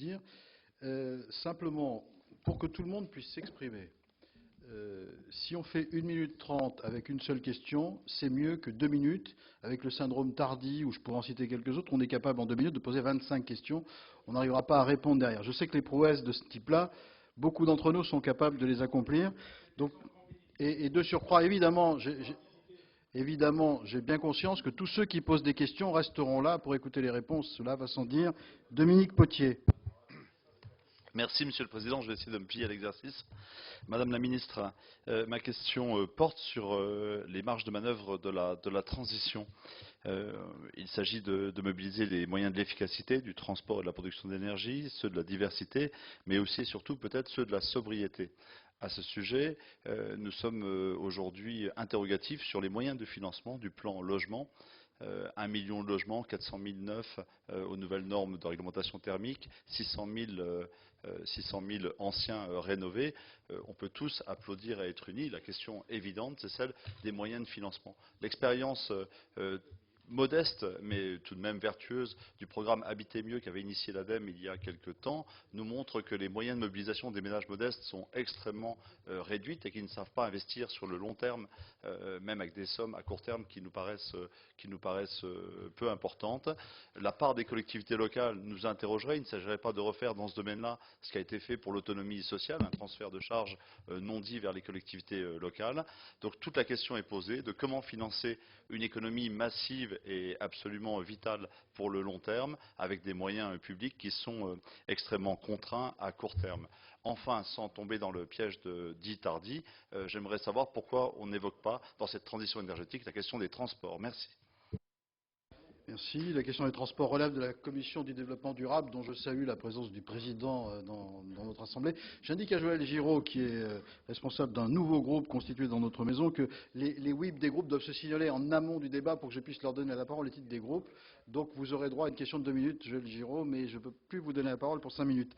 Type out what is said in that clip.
dire. Simplement, pour que tout le monde puisse s'exprimer, si on fait 1 minute 30 avec une seule question, c'est mieux que 2 minutes avec le syndrome Tardy, où je pourrais en citer quelques autres. On est capable en 2 minutes de poser 25 questions. On n'arrivera pas à répondre derrière. Je sais que les prouesses de ce type-là, beaucoup d'entre nous sont capables de les accomplir. Donc, et de surcroît, évidemment, j'ai bien conscience que tous ceux qui posent des questions resteront là pour écouter les réponses. Cela va sans dire. Dominique Potier. Merci, Monsieur le Président. Je vais essayer de me plier à l'exercice. Madame la Ministre, ma question porte sur les marges de manœuvre de la transition. Il s'agit de mobiliser les moyens de l'efficacité, du transport et de la production d'énergie, ceux de la diversité, mais aussi et surtout peut-être ceux de la sobriété. À ce sujet, nous sommes aujourd'hui interrogatifs sur les moyens de financement du plan logement. 1 million de logements, 400 000 neufs aux nouvelles normes de réglementation thermique, 600 000 anciens rénovés. On peut tous applaudir et être unis. La question évidente, c'est celle des moyens de financement. L'expérience modeste, mais tout de même vertueuse, du programme Habiter mieux qu'avait initié l'ADEME il y a quelque temps, nous montre que les moyens de mobilisation des ménages modestes sont extrêmement réduits et qu'ils ne savent pas investir sur le long terme, même avec des sommes à court terme qui nous paraissent peu importantes. La part des collectivités locales nous interrogerait. Il ne s'agirait pas de refaire dans ce domaine-là ce qui a été fait pour l'autonomie sociale, un transfert de charges non dit vers les collectivités locales. Donc toute la question est posée de comment financer une économie massive est absolument vital pour le long terme, avec des moyens publics qui sont extrêmement contraints à court terme. Enfin, sans tomber dans le piège dit Tardy, j'aimerais savoir pourquoi on n'évoque pas, dans cette transition énergétique, la question des transports. Merci. Merci. La question des transports relève de la Commission du développement durable, dont je salue la présence du président dans notre Assemblée. J'indique à Joël Giraud, qui est responsable d'un nouveau groupe constitué dans notre maison, que les whips des groupes doivent se signaler en amont du débat pour que je puisse leur donner la parole, les titres des groupes. Donc vous aurez droit à une question de 2 minutes, Joël Giraud, mais je ne peux plus vous donner la parole pour 5 minutes.